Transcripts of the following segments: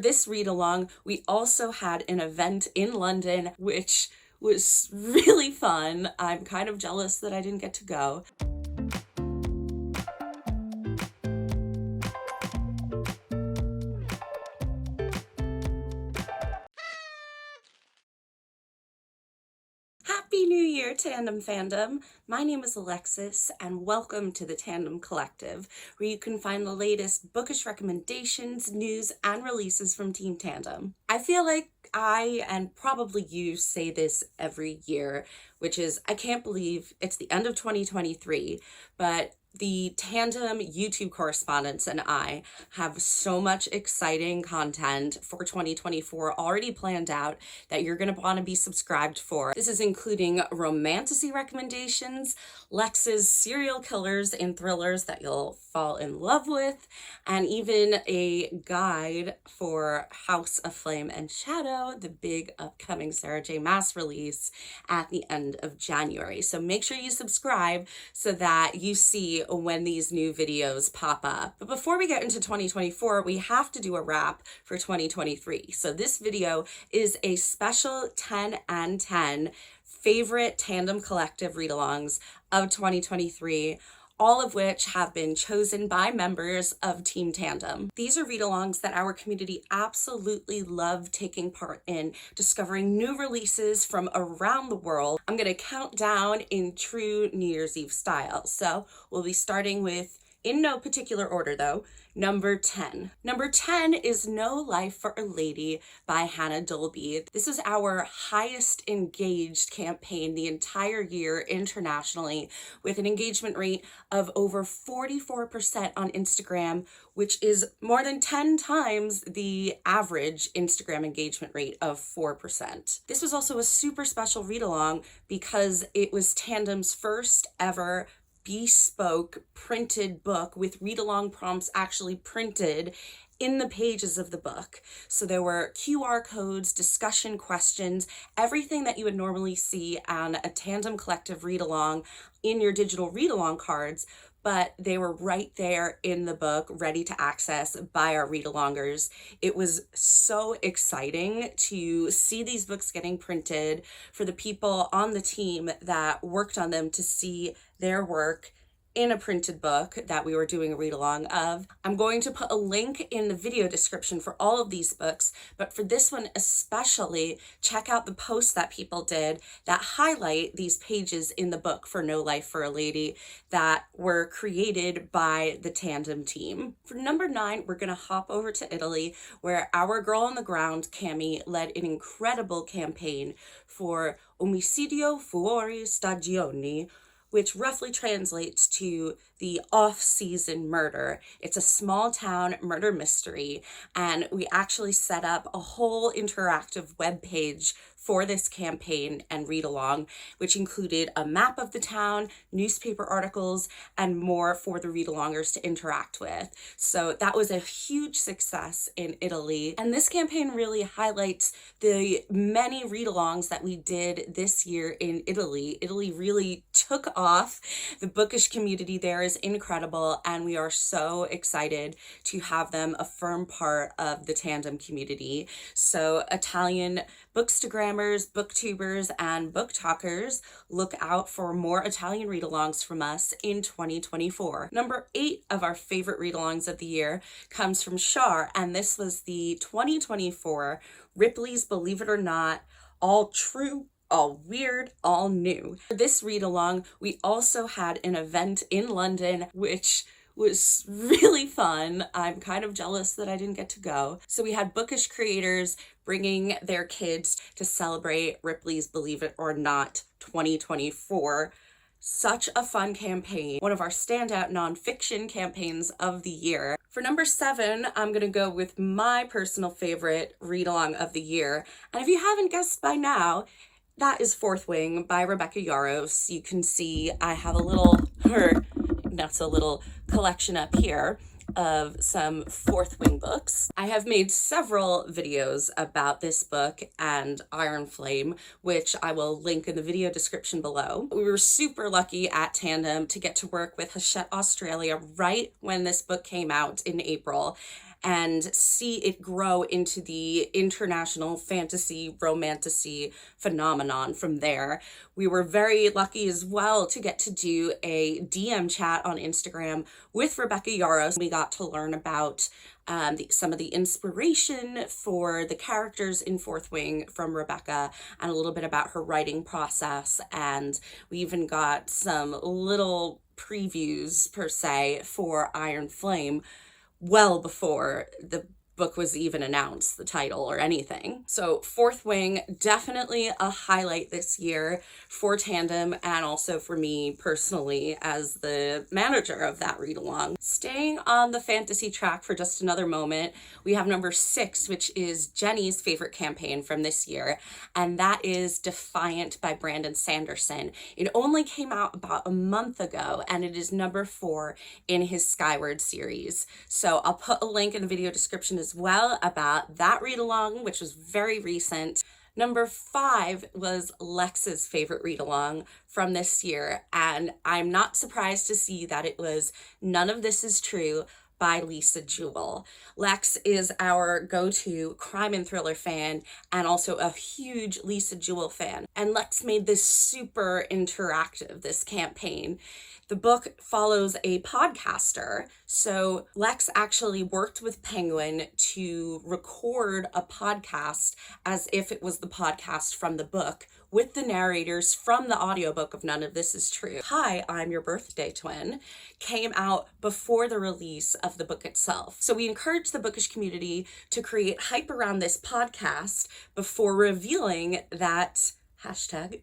this read along, we also had an event in London, which was really fun. I'm kind of jealous that I didn't get to go. Happy New Year, Tandem fandom! My name is Alexis, and welcome to the Tandem Collective, where you can find the latest bookish recommendations, news, and releases from Team Tandem. I feel like I, and probably you, say this every year, which is, I can't believe it's the end of 2023, but the Tandem YouTube correspondents and I have so much exciting content for 2024 already planned out that you're going to want to be subscribed for. This is including romantasy recommendations, Lex's serial killers and thrillers that you'll fall in love with, and even a guide for House of Flame and Shadow, the big upcoming Sarah J. Maas release at the end of January. So make sure you subscribe so that you see when these new videos pop up. But before we get into 2024, we have to do a wrap for 2023. So this video is a special 10 and 10 favorite Tandem Collective read-alongs of 2023, all of which have been chosen by members of Team Tandem. These are read-alongs that our community absolutely love taking part in, discovering new releases from around the world. I'm going to count down in true New Year's Eve style. So we'll be starting with, in no particular order though, number 10. Number 10 is No Life for a Lady by Hannah Dolby. This is our highest engaged campaign the entire year internationally, with an engagement rate of over 44% on Instagram, which is more than 10 times the average Instagram engagement rate of 4%. This was also a super special read-along because it was Tandem's first ever bespoke printed book with read-along prompts actually printed in the pages of the book. So there were QR codes, discussion questions, everything that you would normally see on a Tandem Collective read-along in your digital read-along cards, but they were right there in the book, ready to access by our read-alongers. It was so exciting to see these books getting printed, for the people on the team that worked on them to see their work in a printed book that we were doing a read-along of. I'm going to put a link in the video description for all of these books, but for this one especially, check out the posts that people did that highlight these pages in the book for No Life for a Lady that were created by the Tandem team. For number 9, we're gonna hop over to Italy, where our girl on the ground, Cami, led an incredible campaign for Omicidio fuori stagione, which roughly translates to the off-season murder. It's a small town murder mystery, and we actually set up a whole interactive web page for this campaign and read along, which included a map of the town, newspaper articles, and more for the read-alongers to interact with. So that was a huge success in Italy. And this campaign really highlights the many read-alongs that we did this year in Italy. Italy really took off. The bookish community there is incredible, and we are so excited to have them a firm part of the Tandem community. So Italian bookstagrammers, booktubers, and booktalkers, look out for more Italian read-alongs from us in 2024. Number 8 of our favorite read-alongs of the year comes from Shar, and this was the 2024 Ripley's Believe It or Not, All True, All Weird, All New. For this read-along, we also had an event in London, which was really fun. I'm kind of jealous that I didn't get to go. So we had bookish creators bringing their kids to celebrate Ripley's Believe It or Not 2024. Such a fun campaign. One of our standout nonfiction campaigns of the year. For number 7, I'm gonna go with my personal favorite read-along of the year. And if you haven't guessed by now, that is Fourth Wing by Rebecca Yarros. You can see I have a little collection up here of some Fourth Wing books. I have made several videos about this book and Iron Flame, which I will link in the video description below. We were super lucky at Tandem to get to work with Hachette Australia right when this book came out in April. and see it grow into the international fantasy romantasy phenomenon from there. We were very lucky as well to get to do a DM chat on Instagram with Rebecca Yaros. We got to learn about some of the inspiration for the characters in Fourth Wing from Rebecca, and a little bit about her writing process. And we even got some little previews, per se, for Iron Flame well before the book was even announced, the title or anything. So Fourth Wing, definitely a highlight this year for Tandem, and also for me personally as the manager of that read along. Staying on the fantasy track for just another moment, we have number 6, which is Jenny's favorite campaign from this year, and that is Defiant by Brandon Sanderson. It only came out about a month ago, and it is number 4 in his Skyward series. So I'll put a link in the video description as well about that read along, which was very recent. Number 5 was Lex's favorite read along from this year, and I'm not surprised to see that it was None of This Is True by Lisa Jewell. Lex is our go-to crime and thriller fan, and also a huge Lisa Jewell fan. And Lex made this super interactive, this campaign. The book follows a podcaster. So Lex actually worked with Penguin to record a podcast as if it was the podcast from the book, with the narrators from the audiobook of None of This Is True. Hi, I'm Your Birthday Twin came out before the release of the book itself. So we encourage the bookish community to create hype around this podcast before revealing that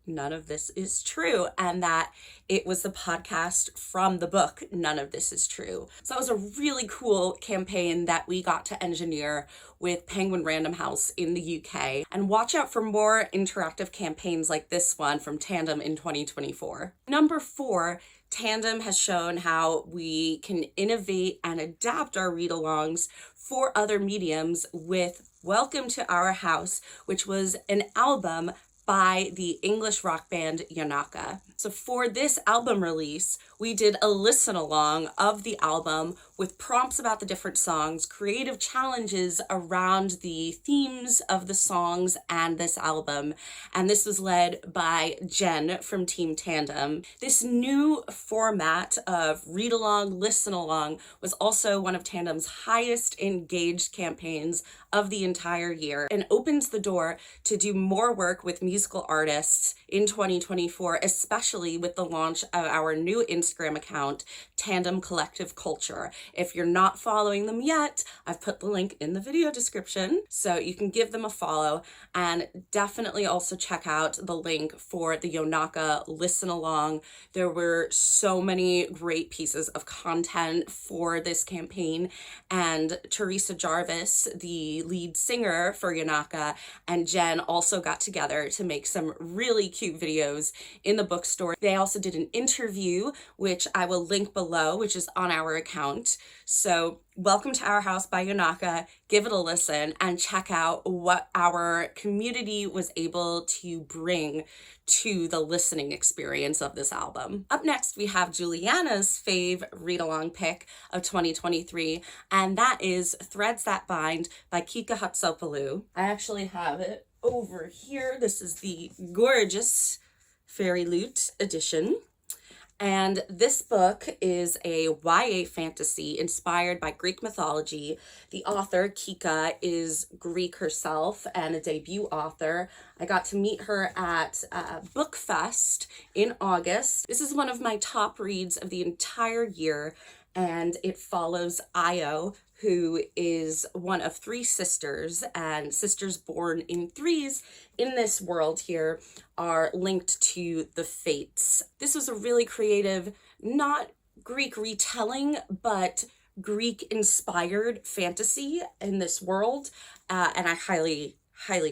#None of This Is True, and that it was the podcast from the book None of This Is True. So that was a really cool campaign that we got to engineer with Penguin Random House in the UK. And watch out for more interactive campaigns like this one from Tandem in 2024. Number 4, Tandem has shown how we can innovate and adapt our read-alongs for other mediums with Welcome to Our House, which was an album by the English rock band Yanaka. So for this album release, we did a listen along of the album with prompts about the different songs, creative challenges around the themes of the songs and this album. And this was led by Jen from Team Tandem. This new format of read along, listen along was also one of Tandem's highest engaged campaigns of the entire year, and opens the door to do more work with musical artists in 2024, especially with the launch of our new Instagram account, Tandem Collective Culture. If you're not following them yet, I've put the link in the video description, so you can give them a follow, and definitely also check out the link for the Yonaka listen along. There were so many great pieces of content for this campaign, and Teresa Jarvis, the lead singer for Yonaka, and Jen also got together to make some really cute videos in the bookstore. They also did an interview, which I will link below, which is on our account. So Welcome to Our House by Yonaka. Give it a listen and check out what our community was able to bring to the listening experience of this album. Up next, we have Juliana's fave read-along pick of 2023, and that is Threads That Bind by Kika Hatsopoulou. I actually have it over here. This is the gorgeous Fairy Loot edition. And this book is a YA fantasy inspired by Greek mythology. The author, Kika, is Greek herself and a debut author. I got to meet her at Bookfest in August. This is one of my top reads of the entire year, and it follows Io, who is one of 3 sisters, and sisters born in threes in this world here are linked to the fates. This was a really creative, not Greek retelling, but Greek-inspired fantasy in this world, and I highly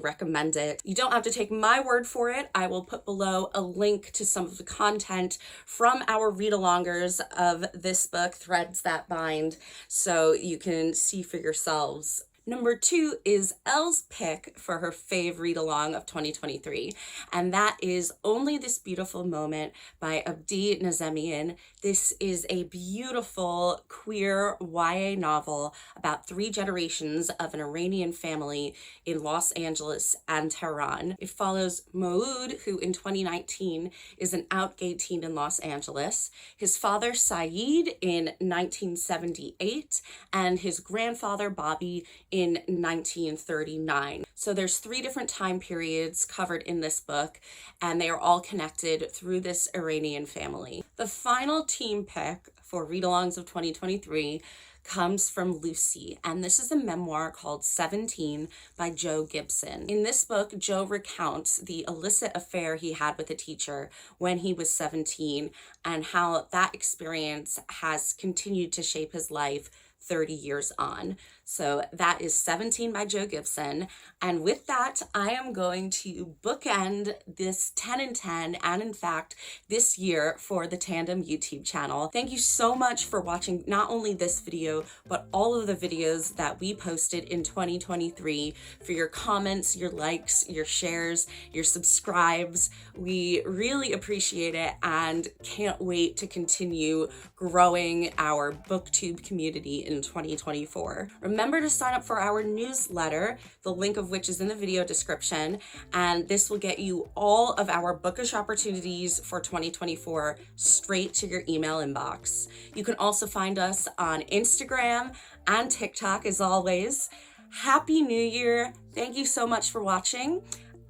recommend it. You don't have to take my word for it. I will put below a link to some of the content from our read-alongers of this book, Threads That Bind, so you can see for yourselves. Number 2 is Elle's pick for her fave read-along of 2023, and that is Only This Beautiful Moment by Abdi Nazemian. This is a beautiful queer YA novel about 3 generations of an Iranian family in Los Angeles and Tehran. It follows Maud, who in 2019 is an out gay teen in Los Angeles, his father Saeed in 1978, and his grandfather Bobby in 1939. So there's 3 different time periods covered in this book, and they are all connected through this Iranian family. The final team pick for Readalongs of 2023 comes from Lucy, and this is a memoir called 17 by Joe Gibson. In this book, Joe recounts the illicit affair he had with a teacher when he was 17 and how that experience has continued to shape his life 30 years on. So that is 17 by Joe Gibson. And with that, I am going to bookend this 10 and 10, and in fact, this year for the Tandem YouTube channel. Thank you so much for watching not only this video, but all of the videos that we posted in 2023, for your comments, your likes, your shares, your subscribes. We really appreciate it and can't wait to continue growing our booktube community in 2024. Remember to sign up for our newsletter, the link of which is in the video description, and this will get you all of our bookish opportunities for 2024 straight to your email inbox. You can also find us on Instagram and TikTok as always. Happy New Year! Thank you so much for watching,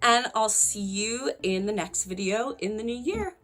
and I'll see you in the next video in the new year.